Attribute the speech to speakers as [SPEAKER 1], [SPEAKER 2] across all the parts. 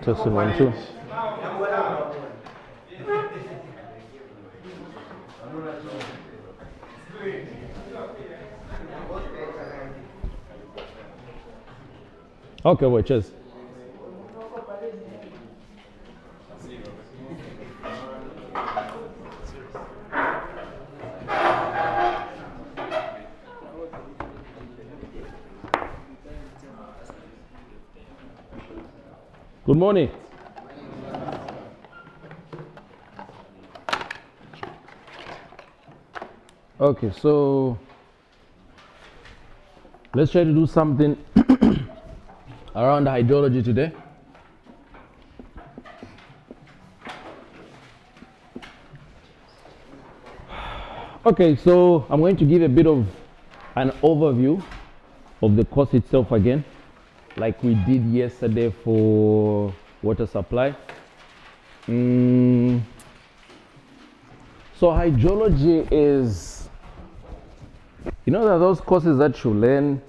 [SPEAKER 1] Testing 1 2. Okay, wait, cheers. Good morning. Okay, so let's try to do something around hydrology today. Okay, so I'm going to give a bit of an overview of the course itself again, like we did yesterday for water supply. So hydrology is, there are those courses that you learn,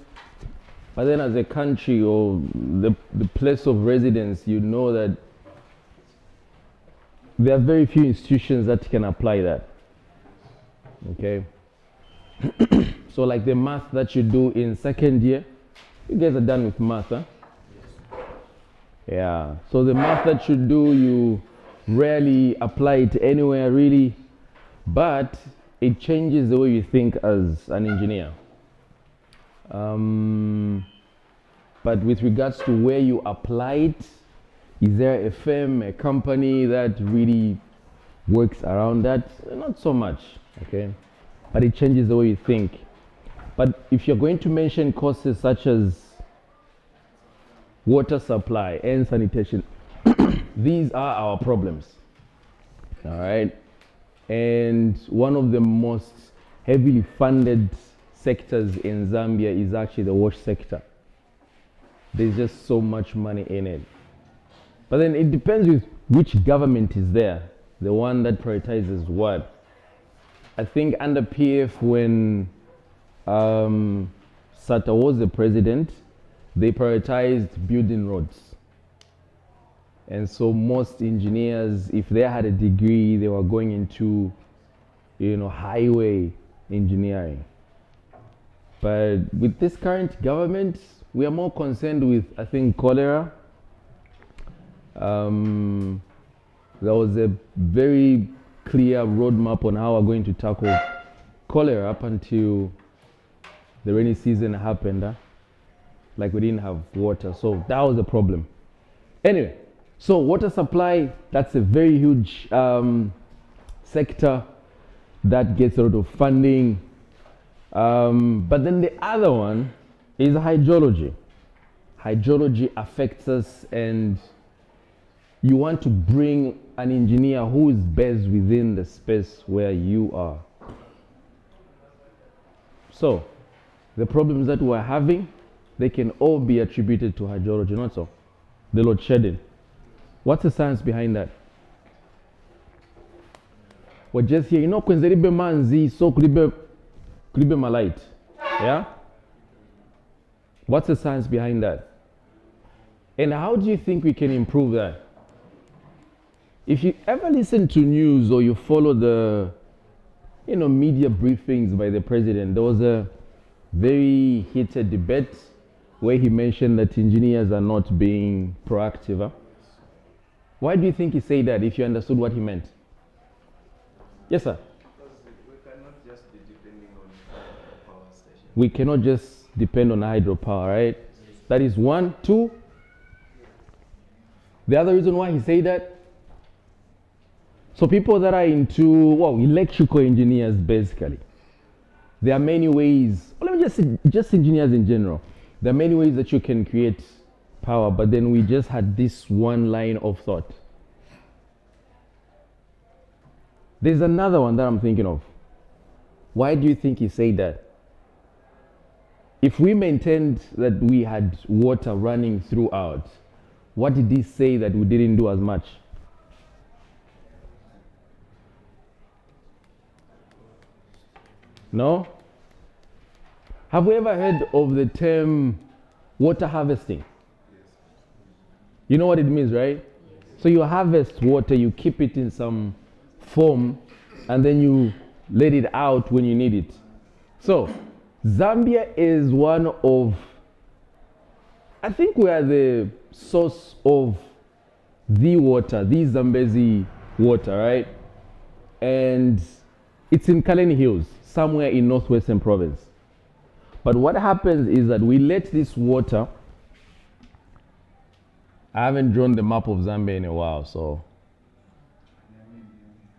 [SPEAKER 1] but then as a country or the place of residence, you know that there are very few institutions that can apply that. Okay. So like the math that you do in second year, you guys are done with math, huh? Yeah. So the math that you do, you rarely apply it anywhere really, but it changes the way you think as an engineer. But with regards to where you apply it, is there a firm, a company that really works around that? Not so much, okay? But it changes the way you think. But if you're going to mention courses such as water supply and sanitation, these are our problems, all right? And one of the most heavily funded sectors in Zambia is actually the wash sector. There's just so much money in it. But then it depends with which government is there, the one that prioritizes what. I think under PF, when Sata was the president, they prioritized building roads. And so most engineers, if they had a degree, they were going into, highway engineering. But with this current government, we are more concerned with, I think, cholera. There was a very clear roadmap on how we're going to tackle cholera up until the rainy season happened. Like we didn't have water, so that was the problem. Anyway, so water supply, that's a very huge sector that gets a lot of funding. But then the other one is hydrology. Hydrology affects us, and you want to bring an engineer who is based within the space where you are. So, the problems that we're having, they can all be attributed to hydrology, not so. The load shedding. What's the science behind that? We're just here, kwenye ribe manzi, so kuribe malite. Yeah? What's the science behind that? And how do you think we can improve that? If you ever listen to news or you follow the, media briefings by the president, there was a very heated debate where he mentioned that engineers are not being proactive. Huh? Why do you think he said that, if you understood what he meant? Yes, sir?
[SPEAKER 2] Because we cannot just be depending on power stations.
[SPEAKER 1] We cannot just depend on hydropower, right? Yes. That is one. Two, the other reason why he said that, so people that are into, electrical engineers basically, there are many ways, let me just say, just engineers in general, there are many ways that you can create power, but then we just had this one line of thought. There's another one that I'm thinking of. Why do you think he said that? If we maintained that we had water running throughout, what did he say that we didn't do as much? No? Have we ever heard of the term water harvesting? You know what it means, right? So you harvest water, you keep it in some form, and then you let it out when you need it. So Zambia is one of, I think we are the source of the water, the Zambezi water, right? And it's in Kaleni Hills, somewhere in northwestern province. But what happens is that we let this water, I haven't drawn the map of Zambia in a while, so.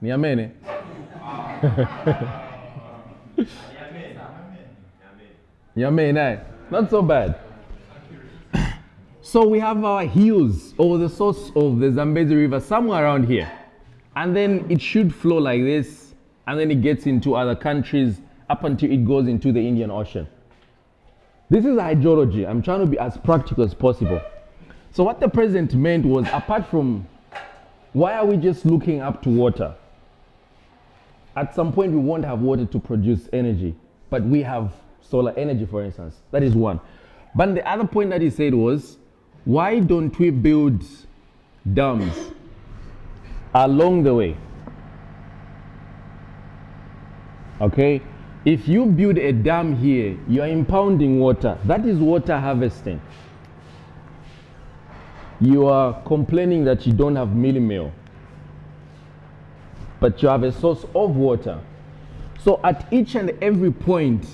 [SPEAKER 1] Niamene? Niamene, not so bad. So we have our hills, or the source of the Zambezi River, somewhere around here. And then it should flow like this, and then it gets into other countries up until it goes into the Indian Ocean. This is hydrology. I'm trying to be as practical as possible. So what the president meant was, apart from, why are we just looking up to water? At some point we won't have water to produce energy, but we have solar energy, for instance. That is one. But the other point that he said was, why don't we build dams along the way? Okay, if you build a dam here, you are impounding water. That is water harvesting. You are complaining that you don't have mealie meal, but you have a source of water. So at each and every point,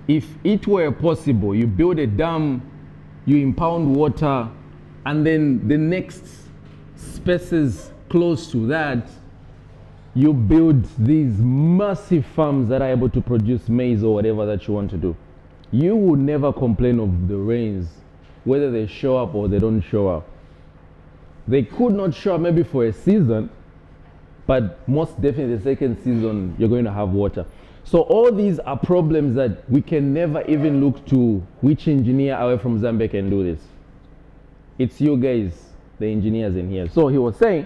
[SPEAKER 1] if it were possible, you build a dam, you impound water, and then the next spaces close to that, you build these massive farms that are able to produce maize or whatever that you want to do. You would never complain of the rains, whether they show up or they don't show up. They could not show up maybe for a season, but most definitely the second season, you're going to have water. So all these are problems that we can never even look to which engineer away from Zambia can do this. It's you guys, the engineers in here. So he was saying,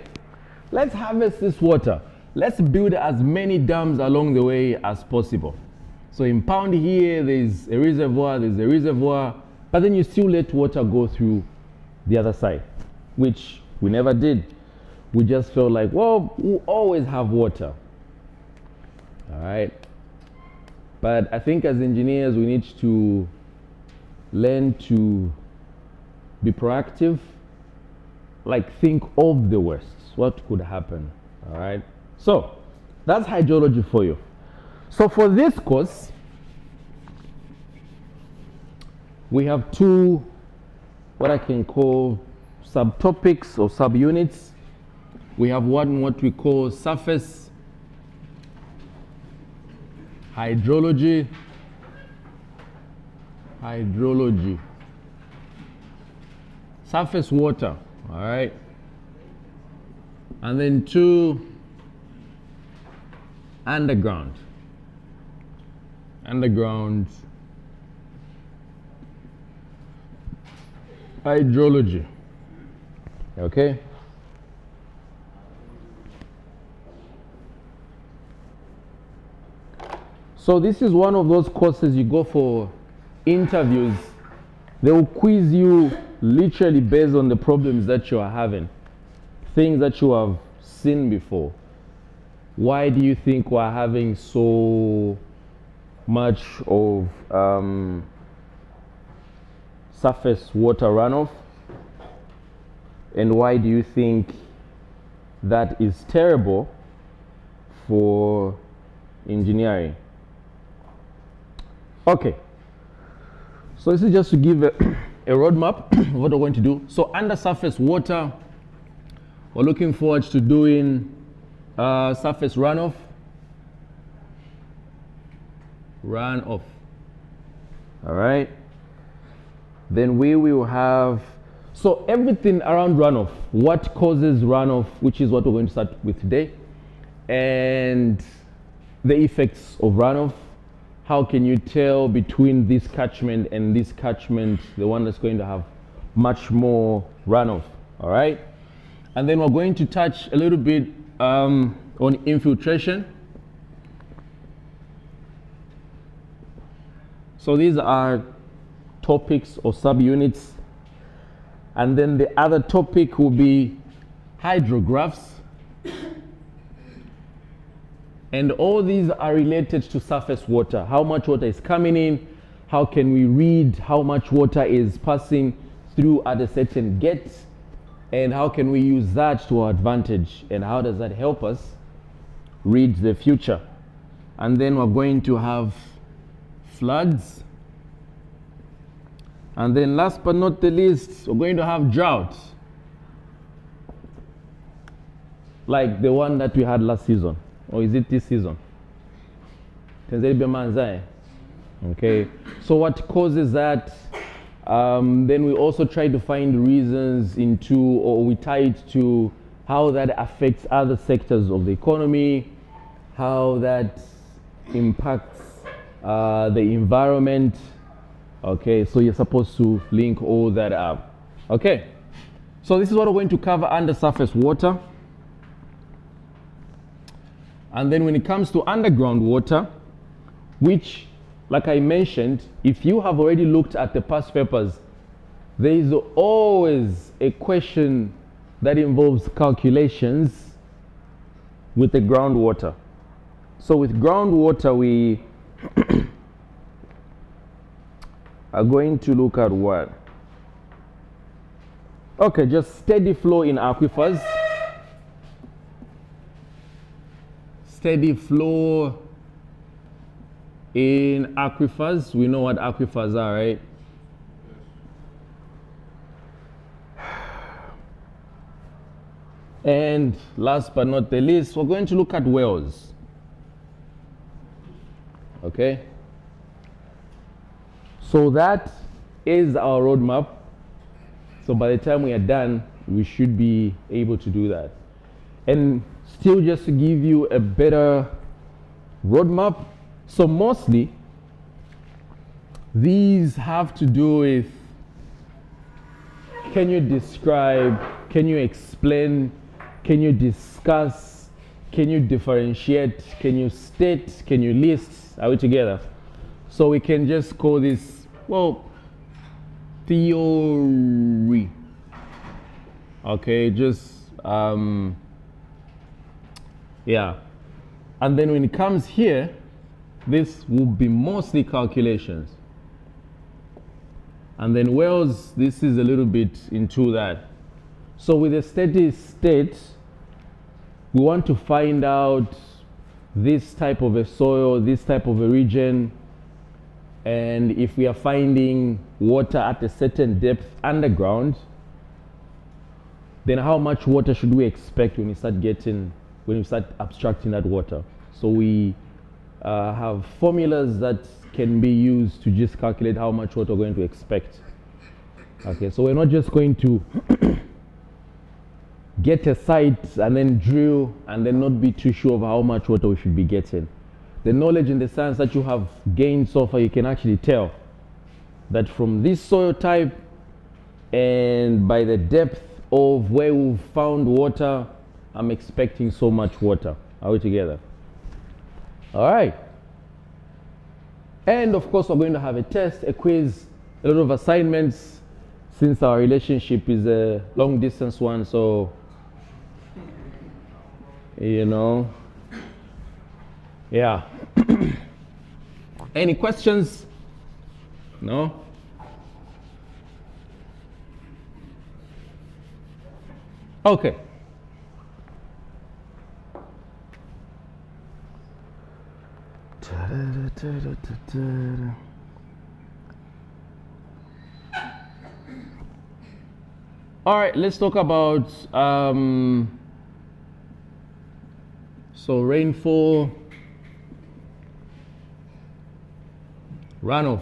[SPEAKER 1] let's harvest this water. Let's build as many dams along the way as possible. So impound here, there's a reservoir, but then you still let water go through the other side, which we never did. We just felt like, well, we always have water. All right. But I think as engineers, we need to learn to be proactive, like think of the worst, what could happen, all right? So that's hydrology for you. So for this course, we have two, what I can call subtopics or subunits. We have one, what we call surface hydrology, surface water, all right? And then two, underground hydrology, okay? So this is one of those courses you go for interviews. They will quiz you literally based on the problems that you are having, things that you have seen before. Why do you think we're having so much of surface water runoff? And why do you think that is terrible for engineering? Okay, so this is just to give a roadmap of what we're going to do. So under surface water, we're looking forward to doing surface runoff. All right. Then we will have, so everything around runoff, what causes runoff, which is what we're going to start with today, and the effects of runoff. How can you tell between this catchment and this catchment, the one that's going to have much more runoff, all right? And then we're going to touch a little bit on infiltration. So these are topics or subunits And then the other topic will be hydrographs. And all these are related to surface water. How much water is coming in? How can we read how much water is passing through at a certain gate? And how can we use that to our advantage? And how does that help us read the future? And then we're going to have floods. And then last but not the least, we're going to have drought. Like the one that we had last season. Or is it this season? Okay, so what causes that? Then we also try to find reasons into, or we tie it to how that affects other sectors of the economy, how that impacts the environment. Okay, so you're supposed to link all that up. Okay, so this is what we're going to cover under surface water. And then when it comes to underground water, which, like I mentioned, if you have already looked at the past papers, there is always a question that involves calculations with the groundwater. So with groundwater, we are going to look at what? Okay, just steady flow in aquifers. Steady flow in aquifers. We know what aquifers are, right? And last but not the least, we're going to look at wells. Okay? So that is our roadmap. So by the time we are done, we should be able to do that. And still, just to give you a better roadmap, so mostly these have to do with, can you describe, can you explain, can you discuss, can you differentiate, can you state, can you list? Are we together? So we can just call this, well, theory. Okay, just yeah. And then when it comes here, this will be mostly calculations. And then wells, this is a little bit into that. So with a steady state, we want to find out this type of a soil, this type of a region, and if we are finding water at a certain depth underground, then how much water should we expect when we start abstracting that water? So we have formulas that can be used to just calculate how much water we're going to expect. Okay, so we're not just going to get a site and then drill and then not be too sure of how much water we should be getting. The knowledge in the science that you have gained so far, you can actually tell that from this soil type and by the depth of where we've found water, I'm expecting so much water. Are we together? All right. And of course, we're going to have a test, a quiz, a lot of assignments, since our relationship is a long distance one. So, you know, yeah. Any questions? No? Okay. All right, let's talk about so rainfall, runoff.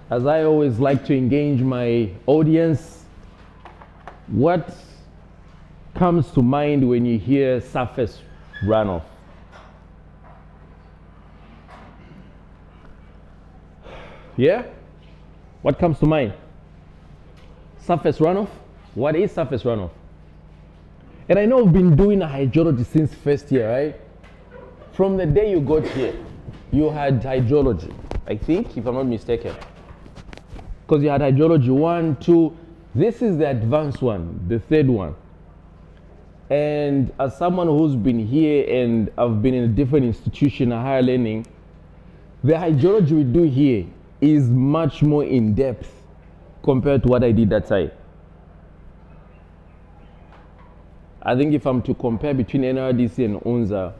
[SPEAKER 1] As I always like to engage my audience, what comes to mind when you hear surface runoff? Yeah? What comes to mind? Surface runoff? What is surface runoff? And I know I've been doing hydrology since first year, right? From the day you got here, you had hydrology, I think, if I'm not mistaken. Because you had hydrology 1, 2. This is the advanced one, the third one. And as someone who's been here and I've been in a different institution, a higher learning, the hydrology we do here is much more in depth compared to what I did that side. I think if I'm to compare between NRDC and UNZA,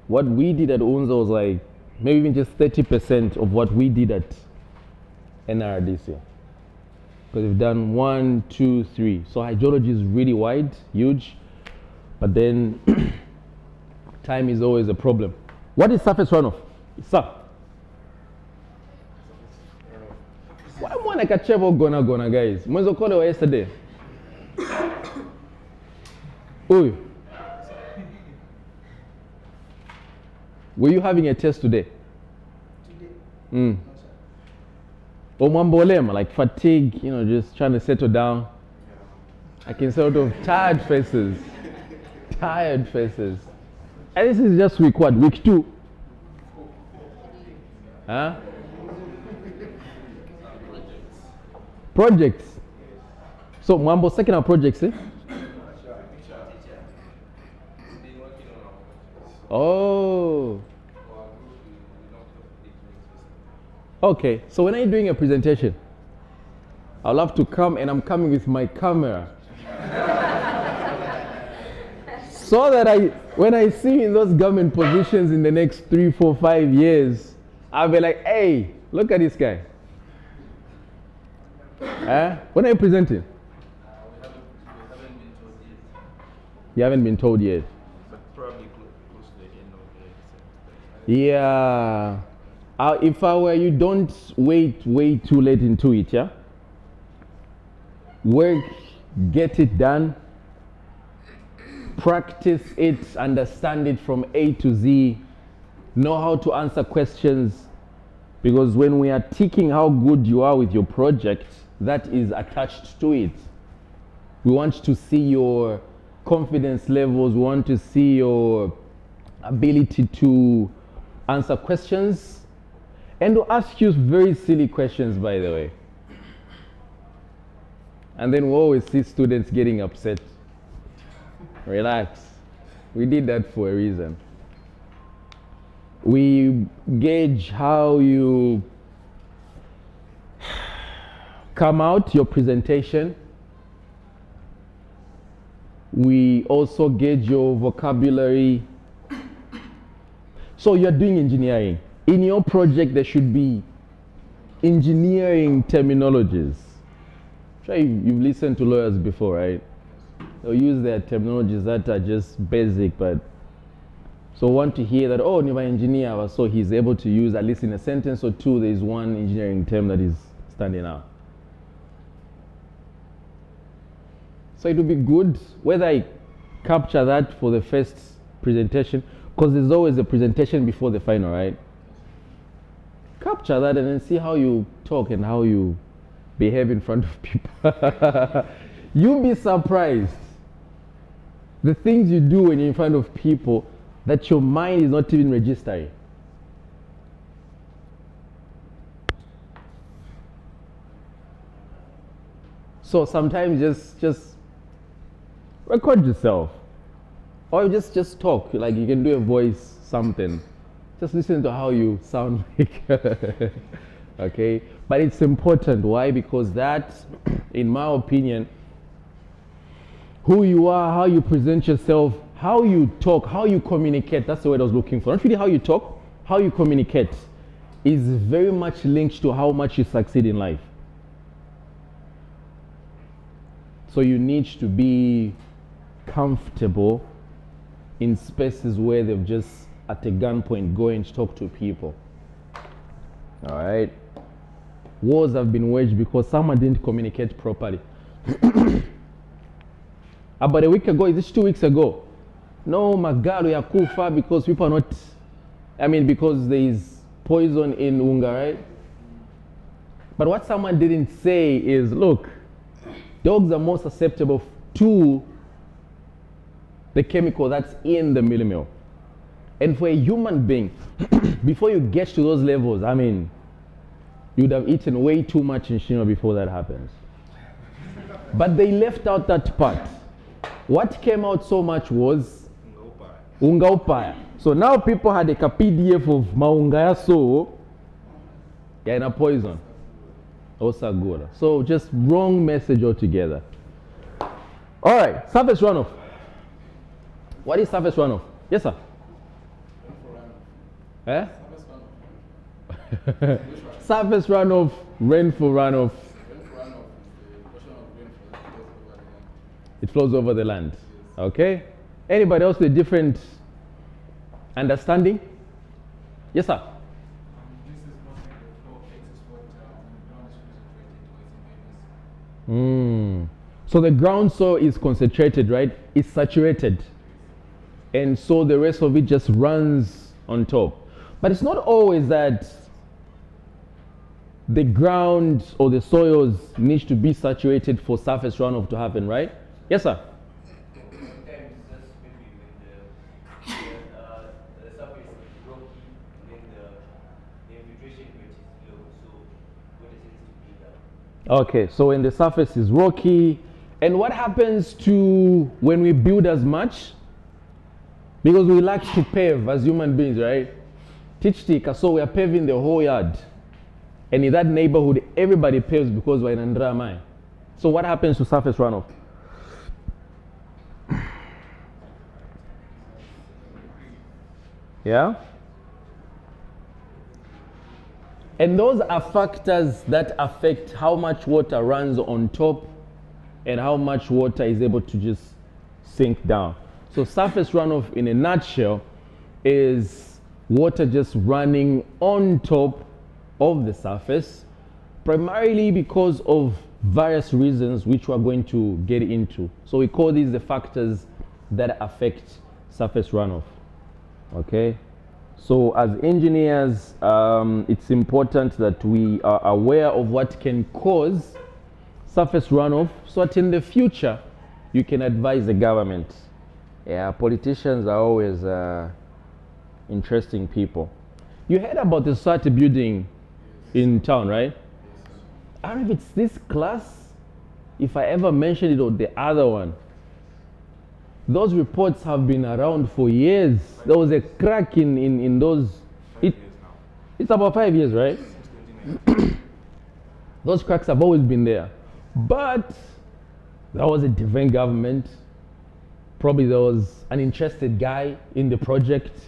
[SPEAKER 1] what we did at UNZA was like maybe even just 30% of what we did at NRDC. Because we've done 1, 2, 3. So hydrology is really wide, huge, but then time is always a problem. What is surface runoff? Sir? Why am I like a chevo gonna guys? Mwenzo call it yesterday. Oi. Were you having a test today? Today? Omwambolema, like fatigue, you know, just trying to settle down. I can sort of tired faces. Tired faces. And this is just week what? Week 2? Huh? Projects. So Mwambo second our projects, eh? Oh. Okay, so when are you doing a presentation? I'll have to come, and I'm coming with my camera. So that when I see you in those government positions in the next 3, 4, 5 years, I'll be like, hey, look at this guy. When are you presenting?
[SPEAKER 2] We haven't been told yet.
[SPEAKER 1] You haven't been told yet?
[SPEAKER 2] But probably close to the end of the semester.
[SPEAKER 1] Yeah. If I were you, don't wait way too late into it, yeah? Work, get it done, practice it, understand it from A to Z, know how to answer questions, because when we are ticking how good you are with your project, that is attached to it. We want to see your confidence levels, we want to see your ability to answer questions, and to ask you very silly questions, by the way. And then we always see students getting upset. Relax. We did that for a reason. We gauge how you come out, your presentation. We also gauge your vocabulary. So you're doing engineering. In your project, there should be engineering terminologies. Sure, you've listened to lawyers before, right? They'll use their terminologies that are just basic, but so want to hear that, oh, you're an engineer, so he's able to use, at least in a sentence or two, there is one engineering term that is standing out. So it would be good whether I capture that for the first presentation, because there's always a presentation before the final, right? Capture that and then see how you talk and how you behave in front of people. You'll be surprised the things you do when you're in front of people that your mind is not even registering. So sometimes just record yourself, or just talk. Like you can do a voice something. Just listen to how you sound like. Okay, but it's important. Why? Because that, in my opinion, who you are, how you present yourself, how you talk, how you communicate, that's the word I was looking for. Not really how you talk, how you communicate is very much linked to how much you succeed in life. So you need to be comfortable in spaces where they've just at a gunpoint going to talk to people. All right. Wars have been waged because someone didn't communicate properly. About a week ago, is this 2 weeks ago? No, Magalo Yakufa, because people are not, because there is poison in Unga, right? But what someone didn't say is, look, dogs are more susceptible to the chemical that's in the mealie meal. And for a human being, before you get to those levels, I mean, you'd have eaten way too much nshima before that happens. But they left out that part. What came out so much was unga upaya. So now people had a PDF of maunga ya so yeah, in a poison. Osagura. So just wrong message altogether. All right, surface runoff. What is surface runoff? Yes, sir. Eh? Surface runoff, rainfall runoff. It flows over the land. Okay. Anybody else with a different understanding? Yes, sir. So the ground soil is concentrated, right? It's saturated. And so the rest of it just runs on top. But it's not always that the ground or the soils need to be saturated for surface runoff to happen, right? Yes, sir.
[SPEAKER 2] Sometimes just maybe when the surface is rocky and then the infiltration rate is low, so water tends to build up.
[SPEAKER 1] Okay, so when the surface is rocky, and what happens to when we build as much? Because we like to pave as human beings, right? Tichtika, so we are paving the whole yard. And in that neighborhood, everybody paves because we're in Andramai. So what happens to surface runoff? Yeah? And those are factors that affect how much water runs on top and how much water is able to just sink down. So surface runoff in a nutshell is water just running on top of the surface, primarily because of various reasons which we're going to get into. So we call these the factors that affect surface runoff. Okay? So as engineers, it's important that we are aware of what can cause surface runoff so that in the future you can advise the government. Yeah, politicians are always interesting people. You heard about the society building in town, right? I don't know if it's this class, if I ever mentioned it, or the other one. Those reports have been around for years. There was a crack in those. It's about 5 years, right? Those cracks have always been there. But there was a different government. Probably there was an interested guy in the project.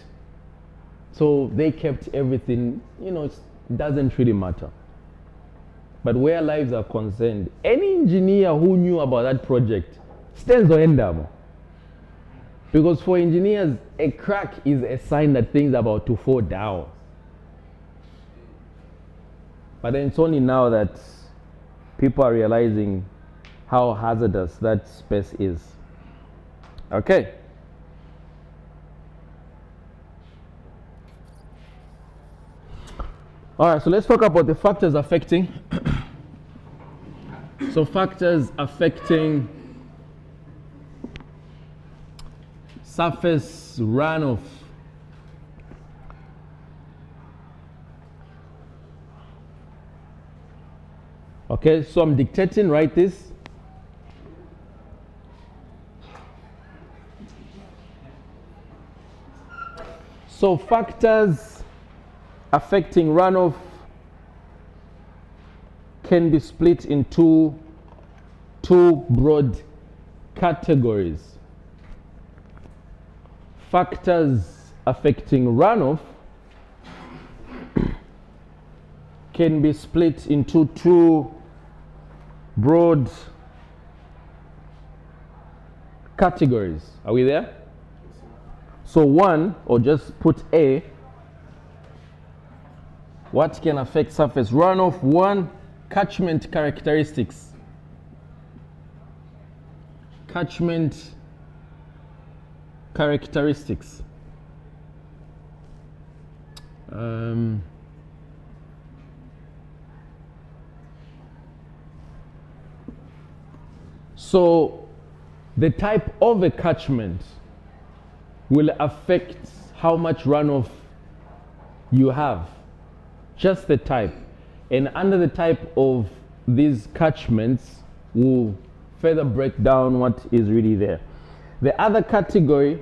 [SPEAKER 1] So they kept everything, you know, it doesn't really matter. But where lives are concerned, any engineer who knew about that project stands on end. Because for engineers, a crack is a sign that things are about to fall down. But then it's only now that people are realizing how hazardous that space is. Okay. All right, so let's talk about the factors affecting. So factors affecting surface runoff. Okay, so I'm dictating, write this. So factors affecting runoff can be split into two broad categories. Factors affecting runoff can be split into two broad categories. Are we there? So one, or just put A, what can affect surface runoff? One, catchment characteristics. Catchment characteristics. So the type of a catchment will affect how much runoff you have just the type. And under the type of these catchments, we'll further break down what is really there. The other category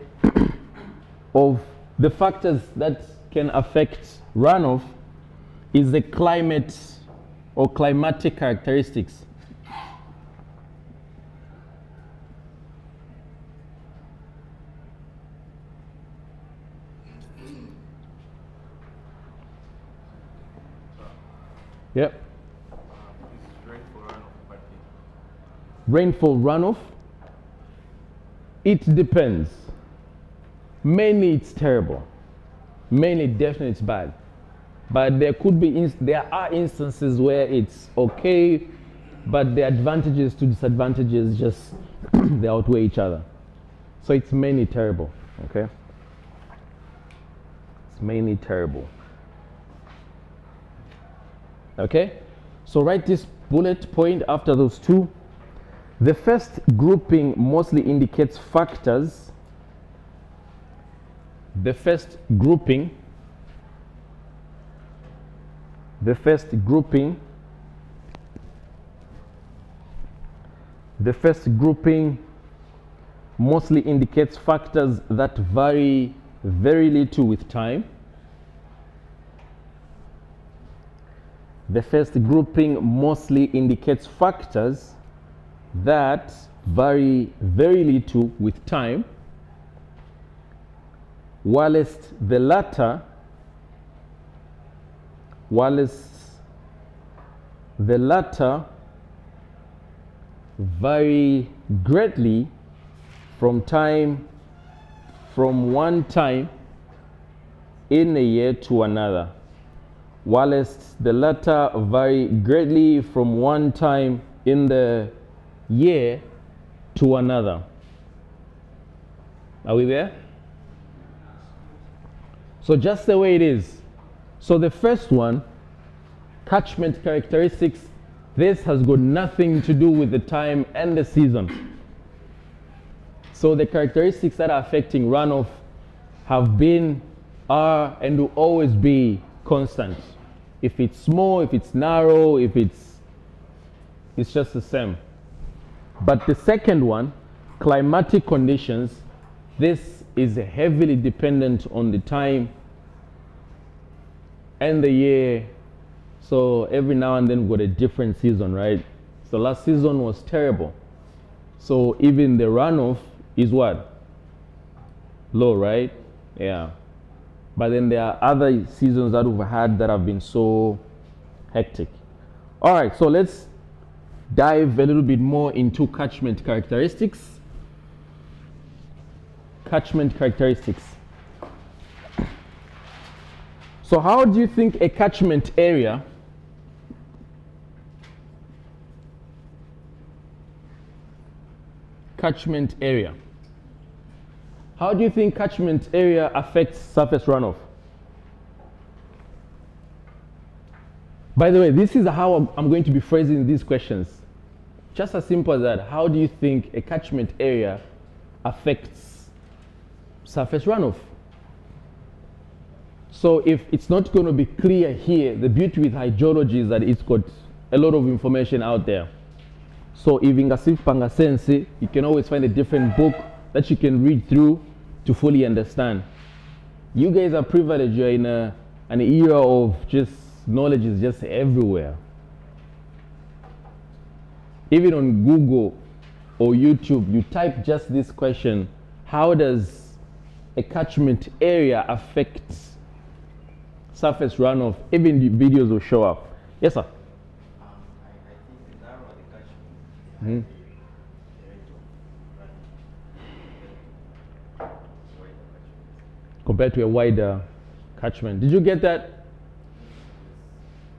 [SPEAKER 1] of the factors that can affect runoff is the climate or climatic characteristics. Yep. Rainfall runoff, it depends. Mainly it's terrible. Mainly definitely it's bad. But there could be, there are instances where it's okay, but the advantages to disadvantages just, they outweigh each other. So it's mainly terrible, okay? It's mainly terrible. Okay? So write this bullet point after those two. The first grouping mostly indicates factors. The first grouping mostly indicates factors that vary very little with time. The first grouping mostly indicates factors that vary very little with time, whilst the latter vary greatly from one time in a year to another. Whilst the latter vary greatly from one time in the year to another. Are we there? So just the way it is. So the first one, catchment characteristics, this has got nothing to do with the time and the season. So the characteristics that are affecting runoff have been, are, and will always be constant. If it's small, if it's narrow, if it's just the same. But the second one, climatic conditions, this is heavily dependent on the time and the year. So every now and then we've got a different season, right? So last season was terrible. So even the runoff is what? Low, right? Yeah. But then there are other seasons that we've had that have been so hectic. All right, so let's dive a little bit more into catchment characteristics. Catchment characteristics. So how do you think a catchment area how do you think catchment area affects surface runoff? By the way, this is how I'm going to be phrasing these questions. Just as simple as that. How do you think a catchment area affects surface runoff? So if it's not going to be clear here, the beauty with hydrology is that it's got a lot of information out there. So if ingasif pangasense, you can always find a different book that you can read through to fully understand. You guys are privileged. You're in an era of just knowledge is just everywhere. Even on Google or YouTube, you type just this question: how does a catchment area affect surface runoff? Even the videos will show up. Yes, sir.
[SPEAKER 2] I think the narrower the catchment,
[SPEAKER 1] Mm-hmm. Compared to a wider catchment. Did you get that?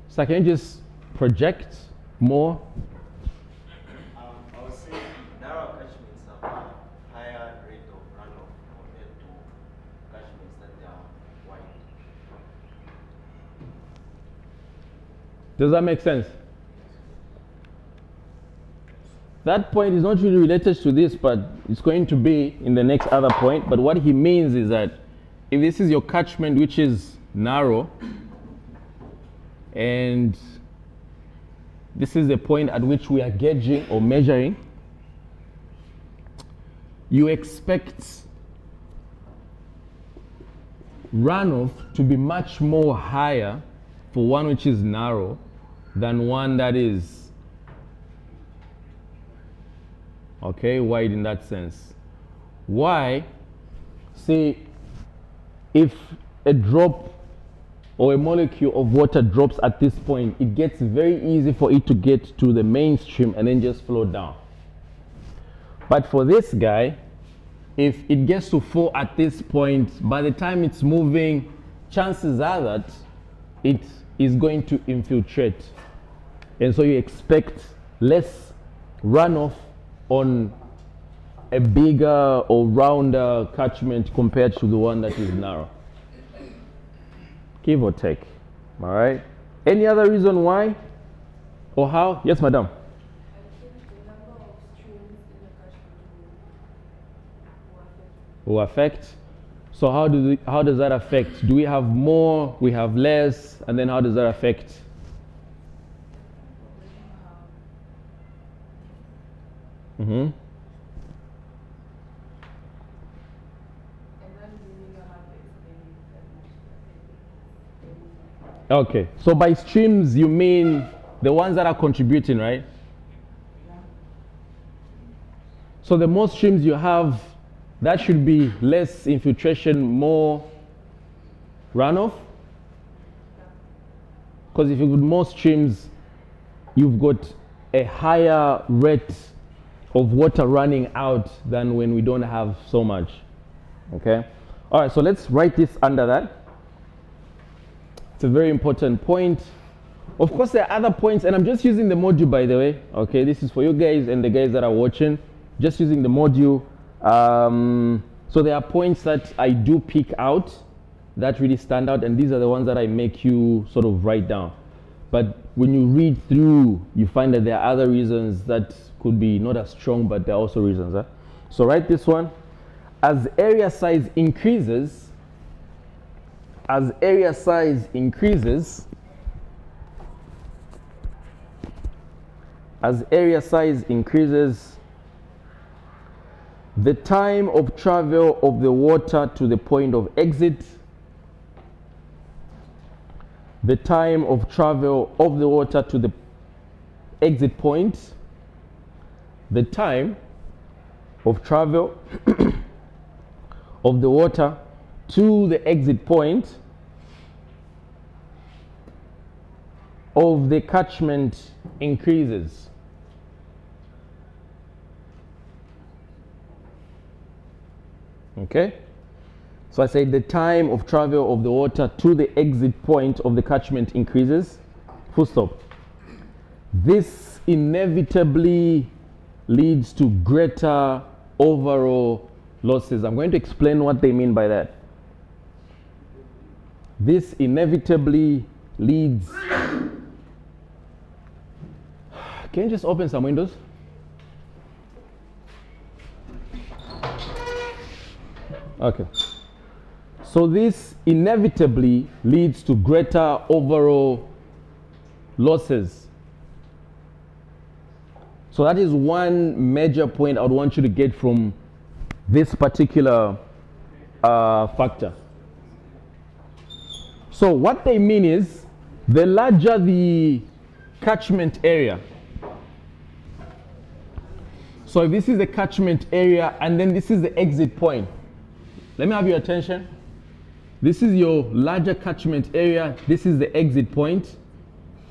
[SPEAKER 1] So can you just project more?
[SPEAKER 2] I would say narrow catchments have a higher rate of runoff compared to catchments that are wide.
[SPEAKER 1] Does that make sense? That point is not really related to this, but it's going to be in the next other point. But what he means is that if this is your catchment, which is narrow, and this is the point at which we are gauging or measuring, you expect runoff to be much more higher for one which is narrow than one that is wide in that sense. Why? See, if a drop or a molecule of water drops at this point, it gets very easy for it to get to the mainstream and then just flow down. But for this guy, if it gets to fall at this point, by the time it's moving, chances are that it is going to infiltrate. And so you expect less runoff on a bigger or rounder catchment compared to the one that is narrow. Give or take. All right. Any other reason why or how? Yes, madam.
[SPEAKER 3] I think the number of streams in the catchment will affect.
[SPEAKER 1] So how does that affect? Do we have more? We have less? And then how does that affect? Mm-hmm.
[SPEAKER 3] And then we will have the
[SPEAKER 1] Okay. So by streams, you mean the ones that are contributing, right? So the more streams you have, that should be less infiltration, more runoff. Because if you've got more streams, you've got a higher rate of water running out than when we don't have so much. Okay? All right, so let's write this under that. It's a very important point. Of course, there are other points, and I'm just using the module, by the way. Okay, this is for you guys and the guys that are watching. Just using the module. So there are points that I do pick out that really stand out, and these are the ones that I make you sort of write down. But when you read through, you find that there are other reasons that could be not as strong, but there are also reasons. Huh? So write this one. As area size increases, the time of travel of the water to the point of exit, the time of travel of the water to the exit point, the time of travel of the water to the exit point of the catchment increases. Okay? So I say the time of travel of the water to the exit point of the catchment increases. Full stop. This inevitably leads to greater overall losses. I'm going to explain what they mean by that. This inevitably leads. Can you just open some windows? Okay. So this inevitably leads to greater overall losses. So that is one major point I would want you to get from this particular factor. So what they mean is, the larger the catchment area. So if this is the catchment area and then this is the exit point. Let me have your attention. This is your larger catchment area. This is the exit point.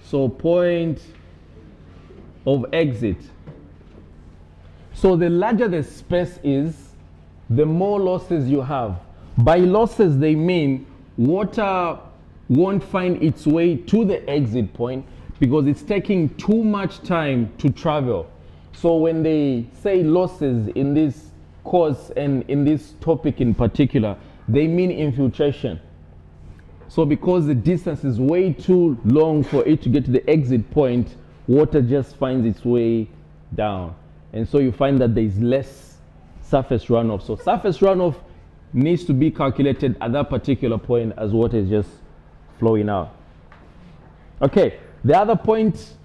[SPEAKER 1] So point of exit. So the larger the space is, the more losses you have. By losses, they mean water won't find its way to the exit point because it's taking too much time to travel. So when they say losses in this course and in this topic in particular, they mean infiltration. So because the distance is way too long for it to get to the exit point, water just finds its way down. And so you find that there is less surface runoff. So surface runoff needs to be calculated at that particular point as water is just flowing out. Okay, the other point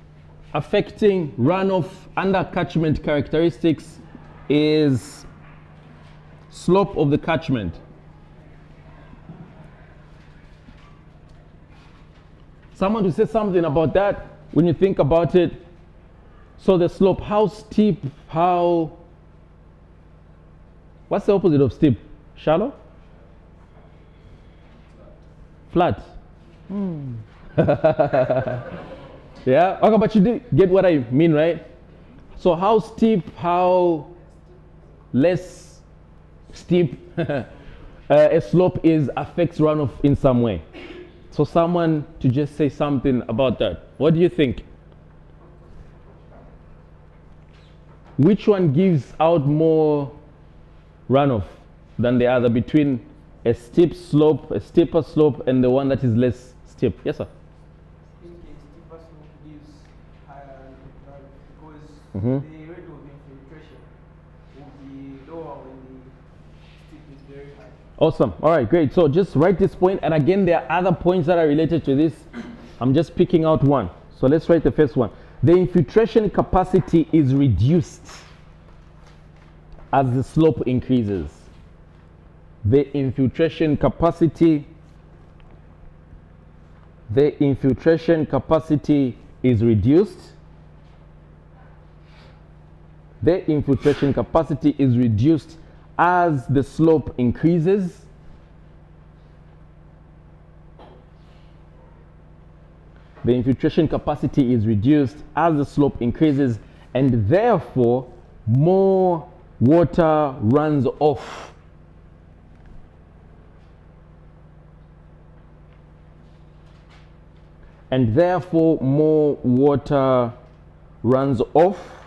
[SPEAKER 1] affecting runoff under catchment characteristics is slope of the catchment. Someone to say something about that when you think about it. So the slope, how steep, what's the opposite of steep? Shallow? Flat. Yeah, okay, but you did get what I mean, right? So how steep, how less steep a slope is affects runoff in some way. So someone to just say something about that. What do you think? Which one gives out more runoff than the other between a steep slope, a steeper slope, and the one that is less steep? Yes, sir.
[SPEAKER 4] I think a steeper slope gives higher runoff because
[SPEAKER 1] Mhm.
[SPEAKER 4] the rate of infiltration will be lower when the steep is very high.
[SPEAKER 1] Awesome. All right, great. So just write this point, and again, there are other points that are related to this. I'm just picking out one. So let's write the first one. The infiltration capacity is reduced as the slope increases. The infiltration capacity is reduced. The infiltration capacity is reduced as the slope increases. The infiltration capacity is reduced as the slope increases, and therefore more water runs off. And therefore more water runs off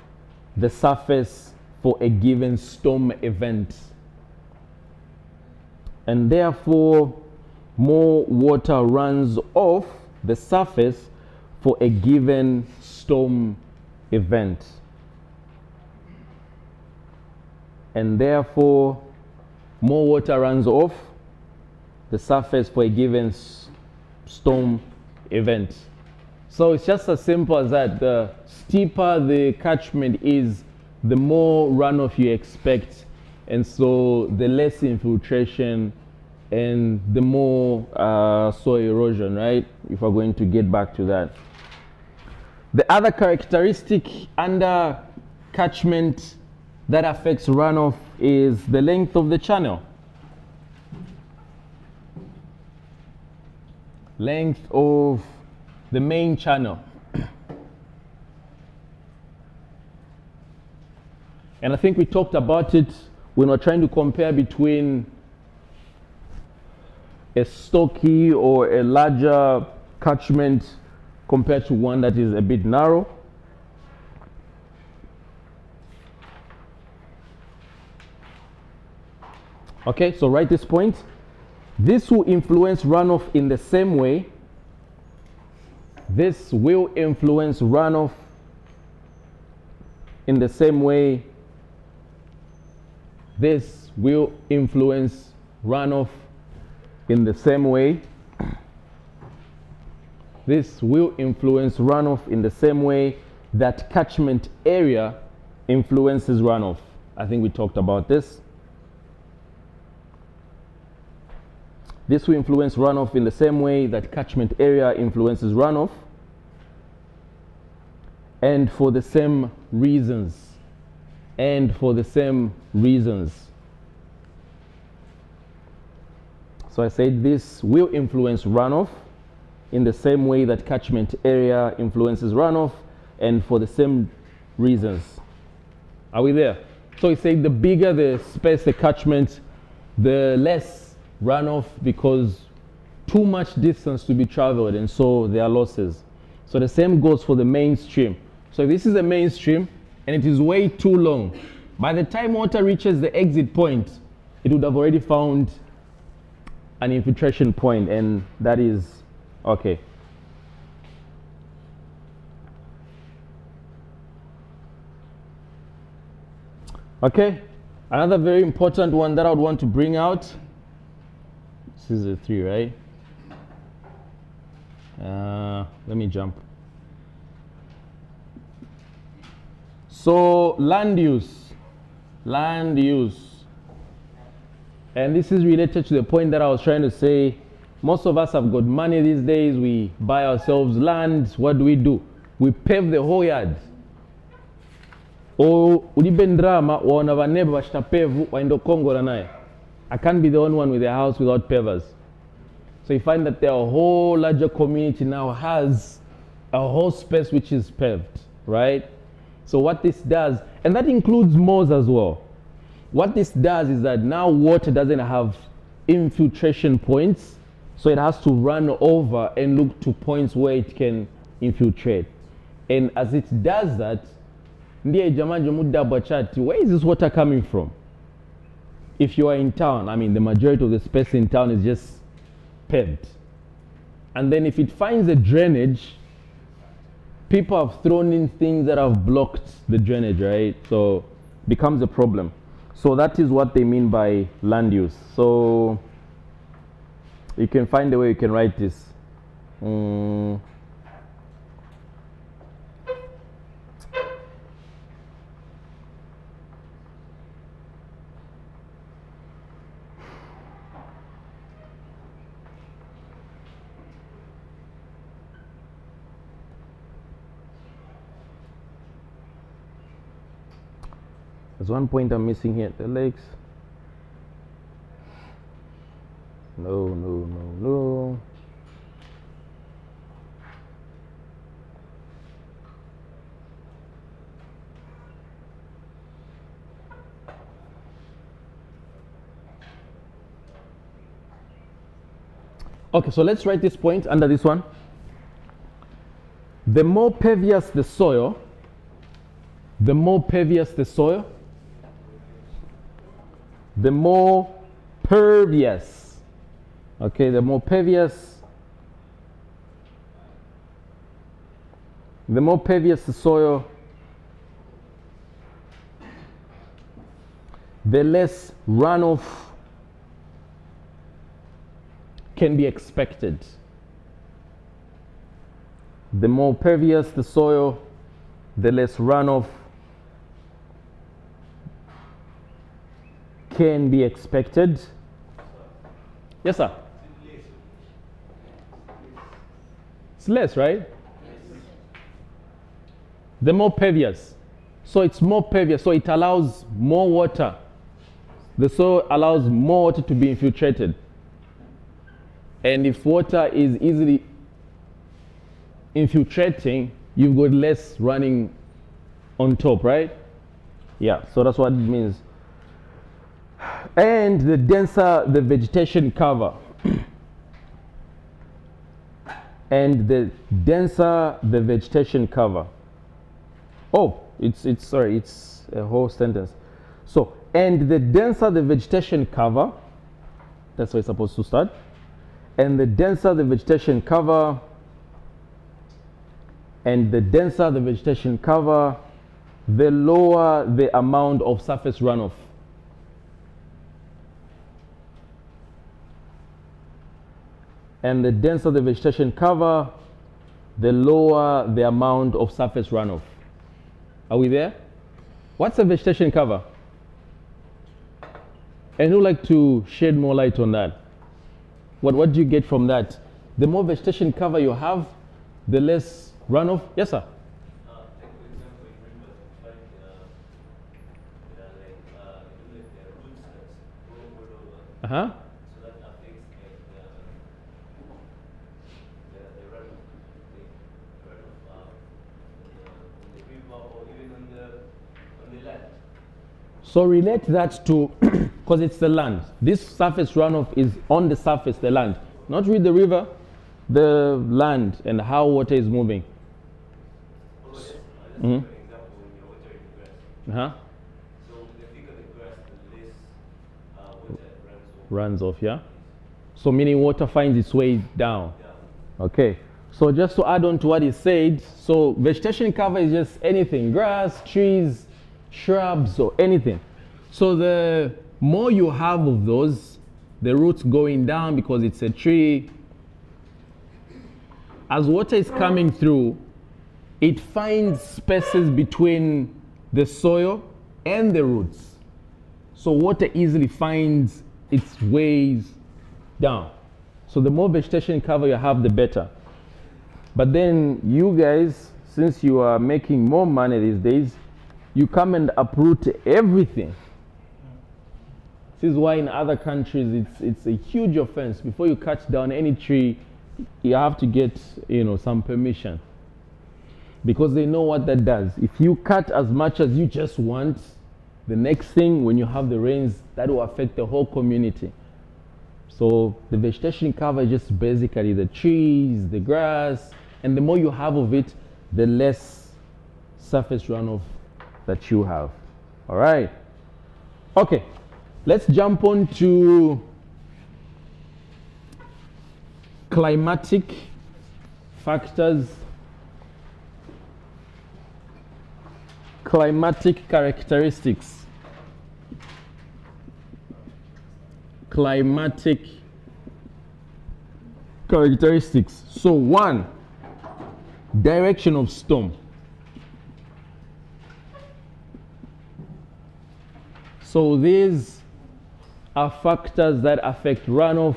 [SPEAKER 1] the surface for a given storm event. And therefore more water runs off the surface for a given storm event. And therefore more water runs off the surface for a given storm event. So it's just as simple as that. The steeper the catchment is, the more runoff you expect, and so the less infiltration and the more soil erosion, right? If we're going to get back to that. The other characteristic under catchment that affects runoff is the length of the channel. Length of the main channel. And I think we talked about it when we're trying to compare between a stocky or a larger catchment compared to one that is a bit narrow. Okay, so write this point. This will influence runoff in the same way. This will influence runoff in the same way. This will influence runoff in the same way. This will influence runoff in the same way that catchment area influences runoff. I think we talked about this. This will influence runoff in the same way that catchment area influences runoff, and for the same reasons. And for the same reasons. So I said this will influence runoff in the same way that catchment area influences runoff, and for the same reasons. Are we there? So he said the bigger the space, the catchment, the less runoff, because too much distance to be traveled, and so there are losses. So the same goes for the mainstream. So if this is a mainstream and it is way too long, by the time water reaches the exit point, it would have already found an infiltration point, and that is okay. Okay, another very important one that I would want to bring out. This is a 3, right? let me jump. So land use. And this is related to the point that I was trying to say. Most of us have got money these days. We buy ourselves land. What do? We pave the whole yard. Or ulibendrama wana vaneba bashita pevu waendo Congo naye. I can't be the only one with a house without pavers. So you find that the whole larger community now has a whole space which is paved, right? So what this does, and that includes moors as well. What this does is that now water doesn't have infiltration points, so it has to run over and look to points where it can infiltrate. And as it does that, where is this water coming from? If you are in town, I mean the majority of the space in town is just paved. And then if it finds a drainage, people have thrown in things that have blocked the drainage, right? So it becomes a problem. So that is what they mean by land use. So you can find a way you can write this. There's one point I'm missing here. The lakes. No. Okay, so let's write this point under this one. The more pervious the soil, the more pervious the soil, the more pervious, okay, the more pervious the soil, the less runoff can be expected. The more pervious the soil, the less runoff can be expected. Yes, sir? It's less, right? The more pervious. So it's more pervious, so it allows more water. The soil allows more water to be infiltrated. And if water is easily infiltrating, you've got less running on top, right? Yeah, so that's what it means. And the denser the vegetation cover, and the denser the vegetation cover. Oh, it's a whole sentence. So, and the denser the vegetation cover, that's how it's supposed to start. And the denser the vegetation cover, and the denser the vegetation cover, the lower the amount of surface runoff. And the denser the vegetation cover, the lower the amount of surface runoff. Are we there? What's a vegetation cover? And who would like to shed more light on that? What do you get from that? The more vegetation cover you have, the less runoff. Yes, sir?
[SPEAKER 2] Take for example in rivers, like there are root steps all over.
[SPEAKER 1] Uh-huh.
[SPEAKER 2] So that affects the runoff, on the river or even on the land.
[SPEAKER 1] So relate that to, because it's the land. This surface runoff is on the surface, the land. Not with the river, the land and how water is moving.
[SPEAKER 2] Oh, yes. Just
[SPEAKER 1] Mhm.
[SPEAKER 2] for example, when you're watering the grass.
[SPEAKER 1] Uh-huh.
[SPEAKER 2] So the thicker the grass, the less water runs over.
[SPEAKER 1] Runs off, yeah? So meaning water finds its way down.
[SPEAKER 2] Yeah.
[SPEAKER 1] Okay. So just to add on to what he said, so vegetation cover is just anything, grass, trees, shrubs, or anything. So the more you have of those, the roots going down because it's a tree, as water is coming through, it finds spaces between the soil and the roots. So water easily finds its ways down. So the more vegetation cover you have, the better. But then you guys, since you are making more money these days, you come and uproot everything. This is why in other countries it's a huge offense. Before you cut down any tree, you have to get, some permission. Because they know what that does. If you cut as much as you just want, the next thing when you have the rains, that will affect the whole community. So the vegetation cover is just basically the trees, the grass, and the more you have of it, the less surface runoff that you have. All right. Okay, let's jump on to climatic factors, climatic characteristics. Climatic characteristics. So 1, direction of storm. So these are factors that affect runoff,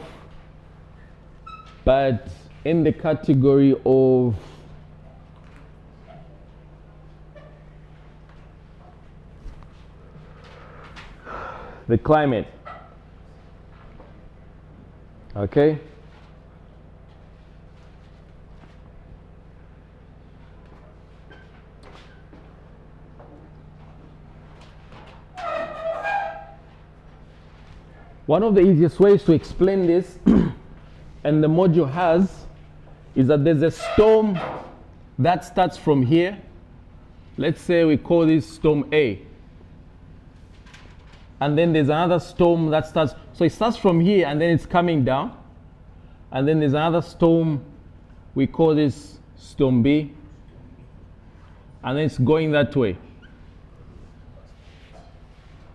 [SPEAKER 1] but in the category of the climate. Okay? One of the easiest ways to explain this, and the module has, is that there's a storm that starts from here. Let's say we call this storm A. And then there's another storm that starts, so it starts from here and then it's coming down. And then there's another storm, we call this storm B. And then it's going that way.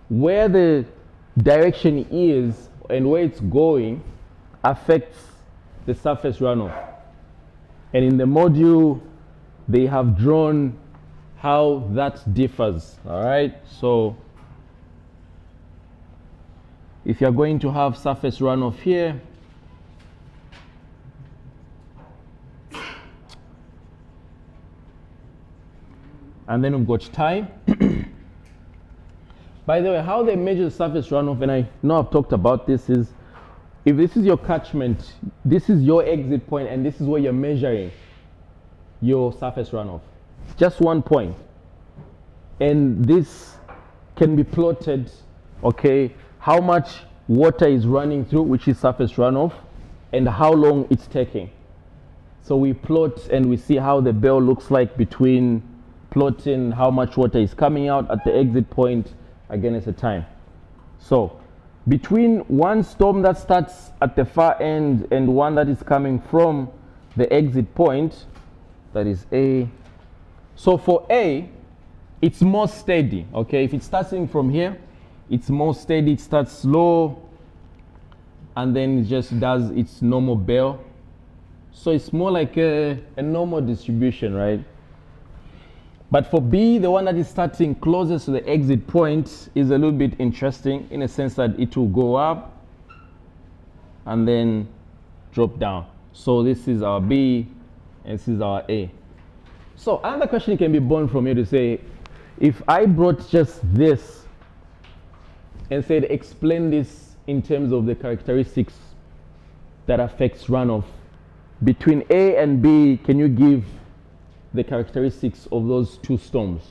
[SPEAKER 1] Where the direction is and where it's going affects the surface runoff. And in the module, they have drawn how that differs. All right, so if you're going to have surface runoff here, and then we've got time. By the way, how they measure the surface runoff, and I know I've talked about this, is if this is your catchment, this is your exit point, and this is where you're measuring your surface runoff. Just one point. And this can be plotted, okay, how much water is running through, which is surface runoff, and how long it's taking. So we plot and we see how the bell looks like between plotting how much water is coming out at the exit point against the time. So between one storm that starts at the far end and one that is coming from the exit point, that is A. So for A, it's more steady, okay? If it's starting from here, it's more steady, it starts slow, and then it just does its normal bell. So it's more like a normal distribution, right? But for B, the one that is starting closest to the exit point is a little bit interesting in a sense that it will go up and then drop down. So this is our B and this is our A. So another question can be born from here to say, if I brought just this and said, explain this in terms of the characteristics that affects runoff between A and B, can you give the characteristics of those two storms?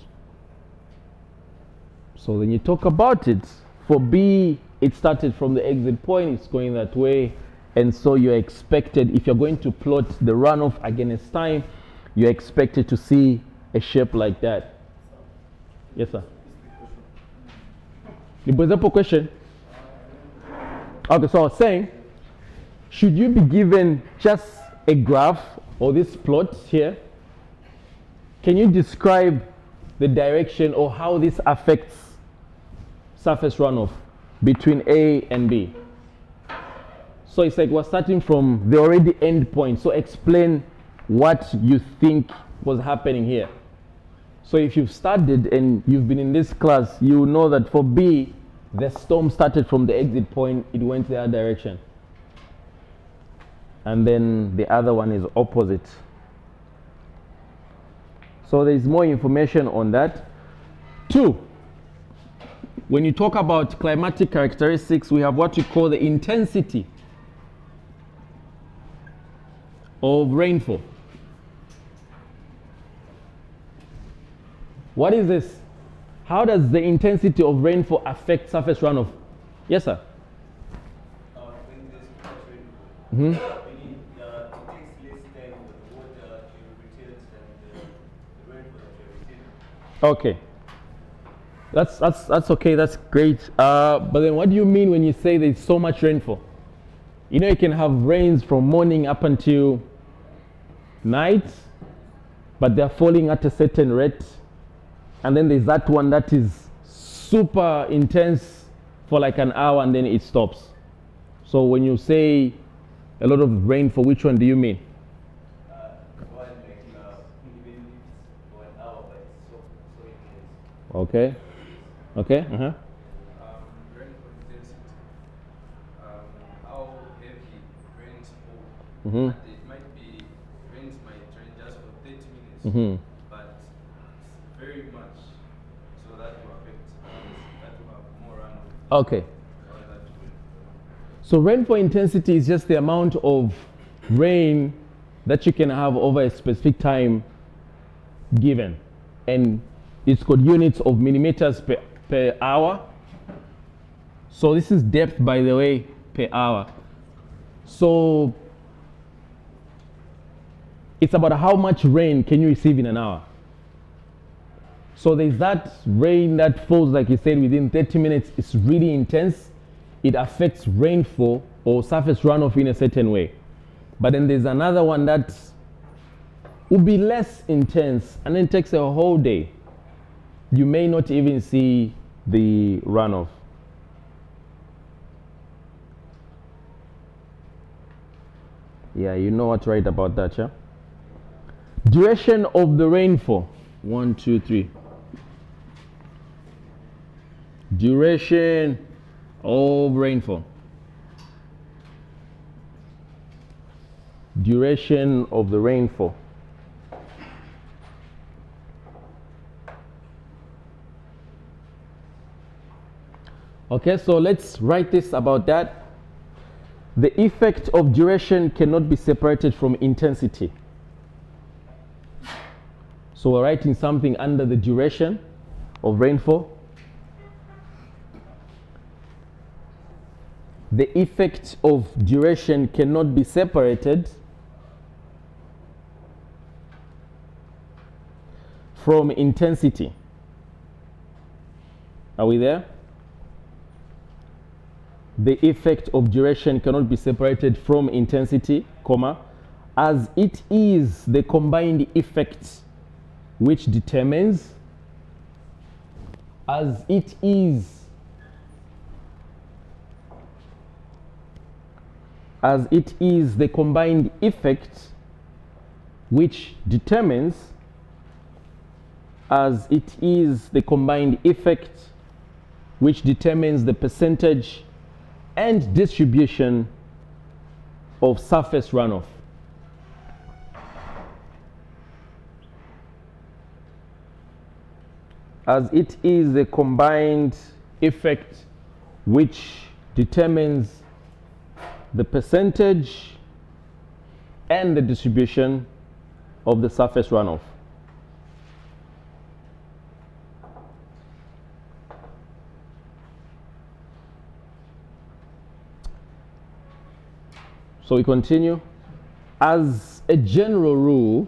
[SPEAKER 1] So then you talk about it. For B, it started from the exit point, it's going that way, and so you're expected, if you're going to plot the runoff against time, you're expected to see a shape like that. Yes, sir. You bring up a question? Okay, so I was saying, should you be given just a graph or this plot here? Can you describe the direction or how this affects surface runoff between A and B? So it's like we're starting from the already end point. So explain what you think was happening here. So if you've studied and you've been in this class, you know that for B, the storm started from the exit point, it went the other direction. And then the other one is opposite. So there is more information on that. 2, when you talk about climatic characteristics, we have what we call the intensity of rainfall. What is this? How does the intensity of rainfall affect surface runoff? Yes, sir.
[SPEAKER 2] When there's too much rainfall,
[SPEAKER 1] Mhm.
[SPEAKER 2] it takes less time for the water to retain than the rainfall that you're receiving.
[SPEAKER 1] Okay. That's okay. That's great. But then, what do you mean when you say there's so much rainfall? You know, you can have rains from morning up until night, but they're falling at a certain rate. And then there's that one that is super intense for like an hour and then it stops. So when you say a lot of rainfall, which one do you mean?
[SPEAKER 2] One like even if it's for an hour, but it's so intense.
[SPEAKER 1] Okay. Okay. Uh-huh.
[SPEAKER 4] Rainfall intensity. How heavy rains fall.
[SPEAKER 1] Mm-hmm.
[SPEAKER 4] And it might be, rains might rain just for 30 minutes,
[SPEAKER 1] Mm-hmm.
[SPEAKER 4] but it's very much, so that will affect, that will have more runoff.
[SPEAKER 1] Okay.
[SPEAKER 4] Rather than
[SPEAKER 1] So rainfall intensity is just the amount of rain that you can have over a specific time given. And it's got units of millimeters per hour. So this is depth, by the way, per hour. So it's about how much rain can you receive in an hour. So there's that rain that falls, like you said, within 30 minutes. It's really intense. It affects rainfall or surface runoff in a certain way. But then there's another one that will be less intense and then takes a whole day. You may not even see the runoff. Yeah, you know what's right about that, yeah? Duration of the rainfall. 1, 2, 3. Duration of rainfall. Duration of the rainfall. Okay, so let's write this about that. The effect of duration cannot be separated from intensity. So we're writing something under the duration of rainfall. The effect of duration cannot be separated from intensity. Are we there? The effect of duration cannot be separated from intensity, comma, as it is the combined effect which determines, as it is the combined effect which determines, as it is the combined effect which determines the percentage and distribution of surface runoff. As it is the combined effect which determines the percentage and the distribution of the surface runoff. So we continue. As a general rule,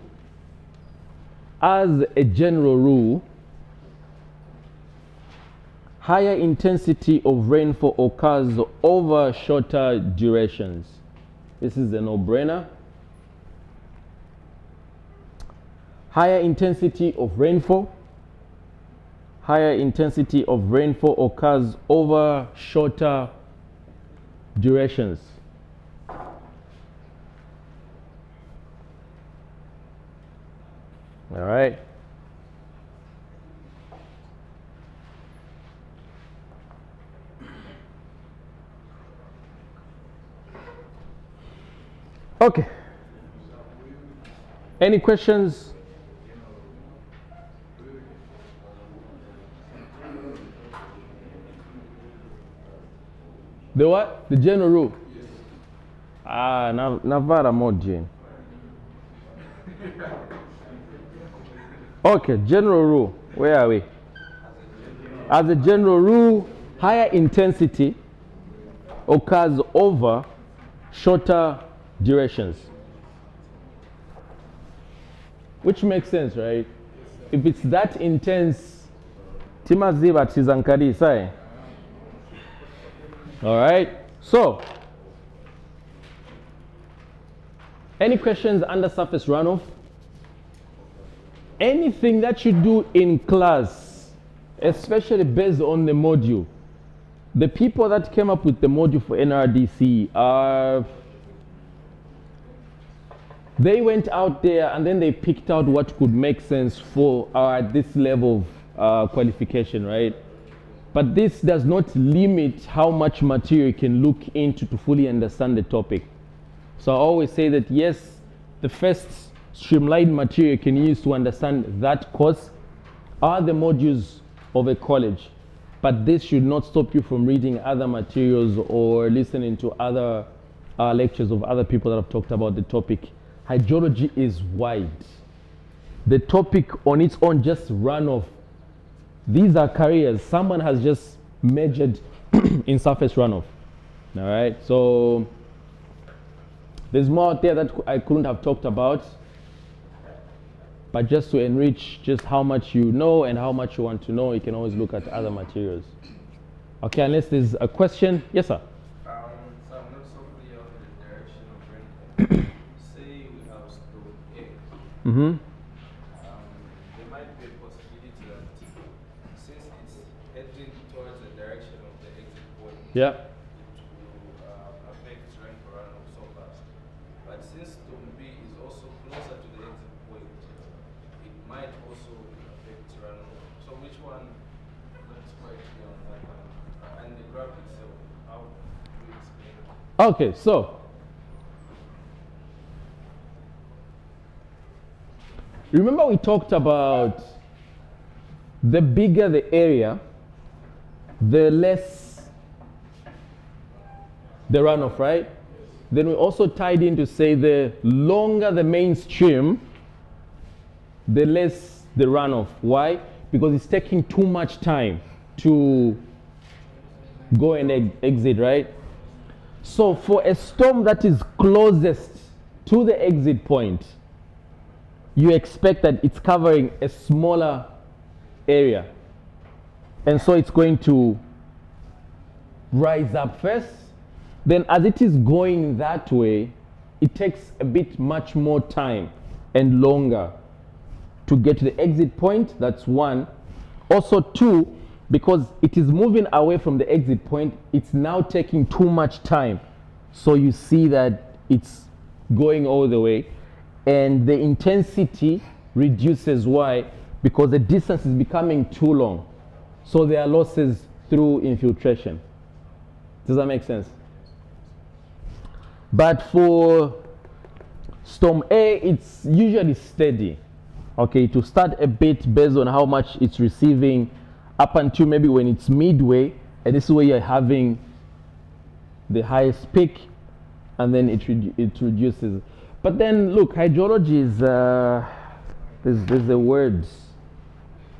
[SPEAKER 1] higher intensity of rainfall occurs over shorter durations. This is a no-brainer. Higher intensity of rainfall occurs over shorter durations. All right. Okay. Any questions? The what? The general rule? Ah, Navara Modjin. Okay, general rule. Where are we? As a general rule, higher intensity occurs over shorter durations. Which makes sense, right? If it's that intense, Timaziba Tizankari, say. All right. So, any questions under surface runoff? Anything that you do in class, especially based on the module, the people that came up with the module for NRDC are, they went out there and then they picked out what could make sense for this level of qualification, right? But this does not limit how much material you can look into to fully understand the topic. So I always say that yes, the first streamlined material you can use to understand that course are the modules of a college. But this should not stop you from reading other materials or listening to other lectures of other people that have talked about the topic. Hydrology is wide. The topic on its own, just runoff. These are careers. Someone has just majored in surface runoff. All right, so there's more out there that I couldn't have talked about, but just to enrich just how much you know and how much you want to know, you can always look at other materials. Okay, unless there's a question. Yes, sir.
[SPEAKER 4] So I'm not so clear on the direction of rainfall. Say we have stored A.
[SPEAKER 1] Mm-hmm.
[SPEAKER 4] There might be a possibility that since it's heading towards the direction of the exit point,
[SPEAKER 1] Yeah.
[SPEAKER 4] it will affect rainfall runoff so fast. But since storm B is also closer to the exit point, it might also affect runoff. So which one? That's quite clear on that one. And the graph itself, how do you explain it?
[SPEAKER 1] Okay, so remember we talked about the bigger the area, the less the runoff, right? Then we also tied in to say the longer the mainstream, the less the runoff. Why? Because it's taking too much time to go and exit, right? So for a storm that is closest to the exit point, you expect that it's covering a smaller area. And so it's going to rise up first. Then as it is going that way, it takes a bit much more time and longer to get to the exit point. That's one. Also two, because it is moving away from the exit point, it's now taking too much time. So you see that it's going all the way. And the intensity reduces. Why? Because the distance is becoming too long. So there are losses through infiltration. Does that make sense? But for storm A, it's usually steady. Okay, to start a bit based on how much it's receiving up until maybe when it's midway, and this is where you're having the highest peak, and then it reduces. But then look, hydrology is, there's the words.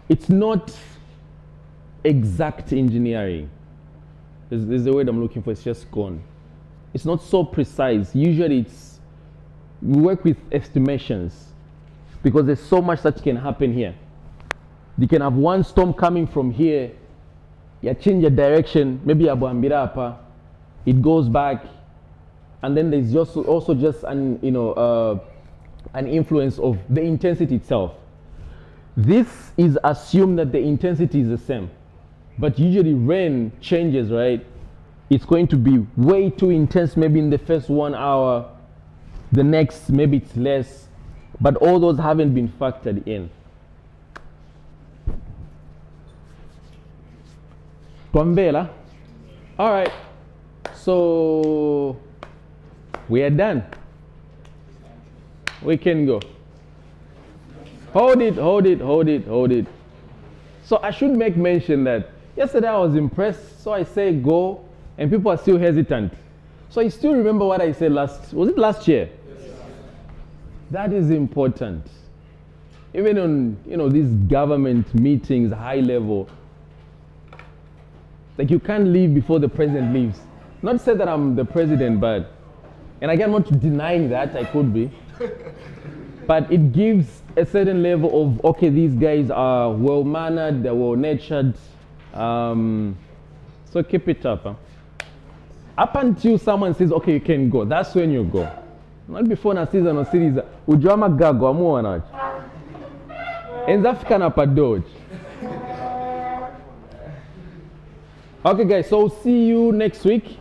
[SPEAKER 1] It's not exact engineering. There's the word I'm looking for, it's just gone. It's not so precise. Usually we work with estimations because there's so much that can happen here. You can have one storm coming from here, you change your direction, maybe Abuambirapa, it goes back, and then there's just also just an influence of the intensity itself. This is assumed that the intensity is the same, but usually rain changes, right? It's going to be way too intense maybe in the first 1 hour, the next maybe it's less, but all those haven't been factored in. Twambela. All right. So we are done. We can go. Hold it. So I should make mention that yesterday I was impressed, so I say go, and people are still hesitant. So you still remember what I said was it last year? Yes. That is important. Even on, these government meetings, high level, like you can't leave before the president leaves. Not to say that I'm the president, but, and again, I'm not denying that, I could be. But it gives a certain level of, okay, these guys are well-mannered, they're well-natured. So keep it up. Huh? Up until someone says, okay, you can go, that's when you go. Not before na season or series. Ujama gago, amu wanach. Enzafika na padoji. Okay guys, so see you next week.